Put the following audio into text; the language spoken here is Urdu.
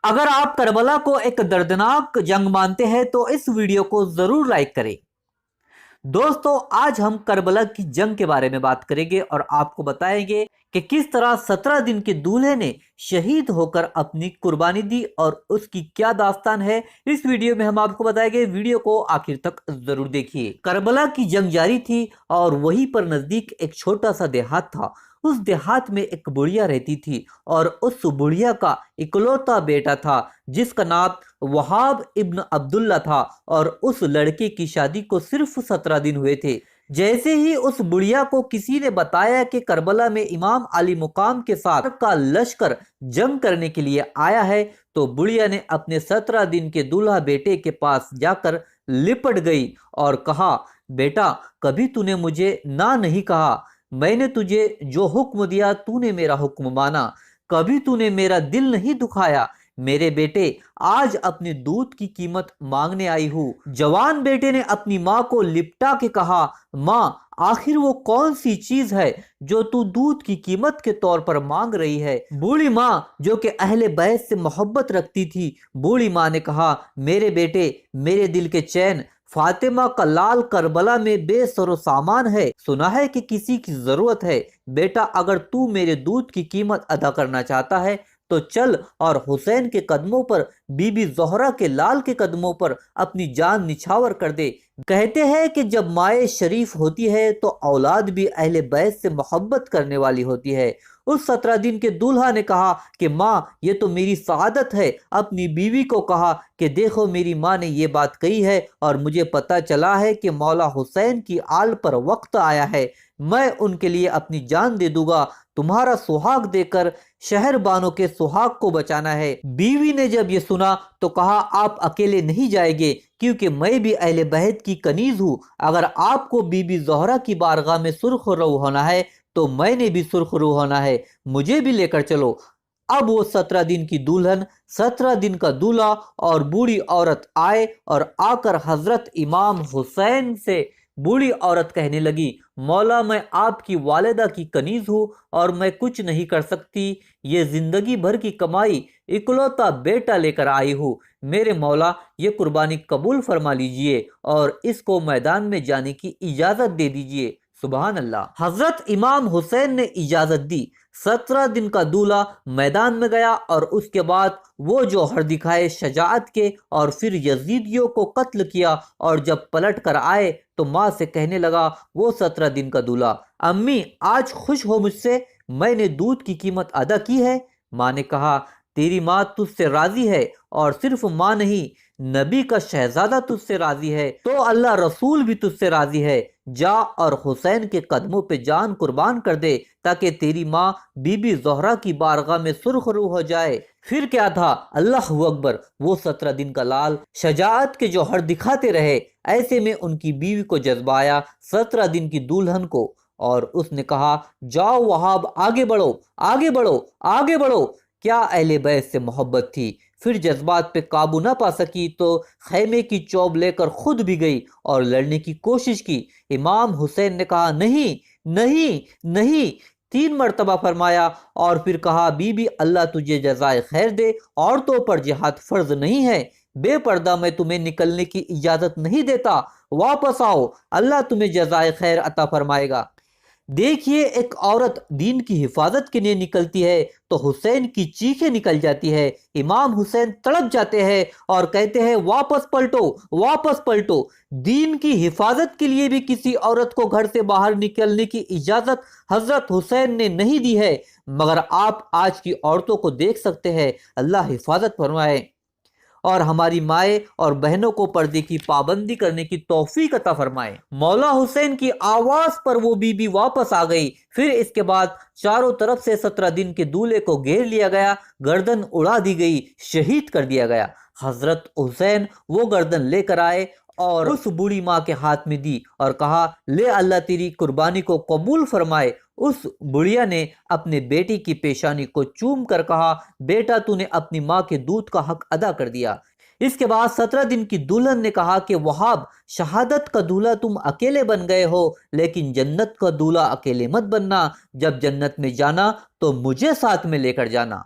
اگر آپ کربلا کو ایک دردناک جنگ مانتے ہیں تو اس ویڈیو کو ضرور لائک کریں۔ دوستو، آج ہم کربلا کی جنگ کے بارے میں بات کریں گے اور آپ کو بتائیں گے کہ کس طرح 17 دن کے دولہے نے شہید ہو کر اپنی قربانی دی اور اس کی کیا داستان ہے۔ اس ویڈیو میں ہم آپ کو بتائیں گے، ویڈیو کو آخر تک ضرور دیکھیے۔ کربلا کی جنگ جاری تھی اور وہیں پر نزدیک ایک چھوٹا سا دیہات تھا۔ اس دیہات میں ایک بڑھیا رہتی تھی اور اس بڑھیا کا اکلوتا بیٹا تھا جس کا نام وہاب ابن عبداللہ تھا، اور اس لڑکے کی شادی کو صرف 17 دن ہوئے تھے۔ جیسے ہی اس بڑھیا کو کسی نے بتایا کہ کربلا میں امام علی مقام کے ساتھ کا لشکر جنگ کرنے کے لیے آیا ہے، تو بڑھیا نے اپنے 17 دن کے دولہا بیٹے کے پاس جا کر لپٹ گئی اور کہا، بیٹا کبھی تو نے مجھے نہ نہیں کہا، میں نے تجھے جو حکم دیا تو نے میرا حکم مانا، کبھی تو نے میرا دل نہیں دکھایا، میرے بیٹے آج اپنے دودھ کی قیمت مانگنے آئی ہوں۔ جوان بیٹے نے اپنی ماں کو لپٹا کے کہا، ماں آخر وہ کون سی چیز ہے جو تو دودھ کی قیمت کے طور پر مانگ رہی ہے؟ بوڑھی ماں جو کہ اہل بیت سے محبت رکھتی تھی، بوڑھی ماں نے کہا، میرے بیٹے میرے دل کے چین، فاطمہ کا لال کربلا میں بے سر و سامان ہے، سنا ہے کہ کسی کی ضرورت ہے، بیٹا اگر تو میرے دودھ کی قیمت ادا کرنا چاہتا ہے تو چل اور حسین کے قدموں پر، بی بی زہرہ کے لال کے قدموں پر اپنی جان نچھاور کر دے۔ کہتے ہیں کہ جب مائیں شریف ہوتی ہے تو اولاد بھی اہل بیت سے محبت کرنے والی ہوتی ہے۔ اس 17 دن کے دولہا نے کہا کہ ماں یہ تو میری سعادت ہے۔ اپنی بیوی کو کہا کہ دیکھو میری ماں نے یہ بات کہی ہے اور مجھے پتہ چلا ہے کہ مولا حسین کی آل پر وقت آیا ہے، میں ان کے لیے اپنی جان دے دوں گا، تمہارا سہاگ دے کر شہر بانوں کے سہاگ کو بچانا ہے۔ بیوی نے جب یہ سنا تو کہا، آپ اکیلے نہیں جائیں گے کیونکہ میں بھی اہل بیت کی کنیز ہوں، اگر آپ کو بی بی زہرہ کی بارگاہ میں سرخ رو ہونا ہے تو میں نے بھی سرخ رو ہونا ہے، مجھے بھی لے کر چلو۔ اب وہ 17 دن کی دلہن، 17 دن کا دولہا اور بوڑھی عورت آئے اور آ کر حضرت امام حسین سے بوڑھی عورت کہنے لگی، مولا میں آپ کی والدہ کی کنیز ہوں اور میں کچھ نہیں کر سکتی، یہ زندگی بھر کی کمائی اکلوتا بیٹا لے کر آئی ہوں، میرے مولا یہ قربانی قبول فرما لیجئے اور اس کو میدان میں جانے کی اجازت دے دیجئے۔ سبحان اللہ۔ حضرت امام حسین نے اجازت دی، 17 دن کا دولہا میدان میں گیا اور اس کے بعد وہ جوہر دکھائے شجاعت کے اور پھر یزیدیوں کو قتل کیا، اور جب پلٹ کر آئے تو ماں سے کہنے لگا، وہ 17 دن کا دولہا، امی آج خوش ہو مجھ سے، میں نے دودھ کی قیمت ادا کی ہے؟ ماں نے کہا، تیری ماں تجھ سے راضی ہے، اور صرف ماں نہیں، نبی کا شہزادہ تجھ سے راضی ہے تو اللہ رسول بھی تجھ سے راضی ہے، جا اور حسین کے قدموں پہ جان قربان کر دے تاکہ تیری ماں بی بی زہرہ کی بارگاہ میں سرخ رو ہو جائے۔ پھر کیا تھا، اللہ اکبر، وہ 17 دن کا لال شجاعت کے جوہر دکھاتے رہے، ایسے میں ان کی بیوی کو جذبہ آیا 17 دن کی دلہن کو، اور اس نے کہا، جاؤ وہاب آگے بڑھو، آگے بڑھو، آگے بڑھو۔ کیا اہل بیت سے محبت تھی۔ پھر جذبات پہ قابو نہ پا سکی تو خیمے کی چوب لے کر خود بھی گئی اور لڑنے کی کوشش کی۔ امام حسین نے کہا، نہیں نہیں نہیں، 3 مرتبہ فرمایا، اور پھر کہا، بی بی اللہ تجھے جزائے خیر دے، عورتوں پر جہاد فرض نہیں ہے، بے پردہ میں تمہیں نکلنے کی اجازت نہیں دیتا، واپس آؤ، اللہ تمہیں جزائے خیر عطا فرمائے گا۔ دیکھیے، ایک عورت دین کی حفاظت کے لیے نکلتی ہے تو حسین کی چیخیں نکل جاتی ہے، امام حسین تڑپ جاتے ہیں اور کہتے ہیں، واپس پلٹو، واپس پلٹو۔ دین کی حفاظت کے لیے بھی کسی عورت کو گھر سے باہر نکلنے کی اجازت حضرت حسین نے نہیں دی ہے، مگر آپ آج کی عورتوں کو دیکھ سکتے ہیں، اللہ حفاظت فرمائے اور ہماری مائیں اور بہنوں کو پردے کی پابندی کرنے کی توفیق عطا فرمائے۔ مولا حسین کی آواز پر وہ بی بی واپس آ گئی۔ پھر اس کے بعد چاروں طرف سے 17 دن کے دولہے کو گھیر لیا گیا، گردن اڑا دی گئی، شہید کر دیا گیا۔ حضرت حسین وہ گردن لے کر آئے اور اس بوڑھی ماں کے ہاتھ میں دی اور کہا، لے اللہ تیری قربانی کو قبول فرمائے۔ اس بڑھیا نے اپنے بیٹی کی پیشانی کو چوم کر کہا، بیٹا تو نے اپنی ماں کے دودھ کا حق ادا کر دیا۔ اس کے بعد 17 دن کی دلہن نے کہا کہ وہاب، شہادت کا دولہا تم اکیلے بن گئے ہو، لیکن جنت کا دولہا اکیلے مت بننا، جب جنت میں جانا تو مجھے ساتھ میں لے کر جانا۔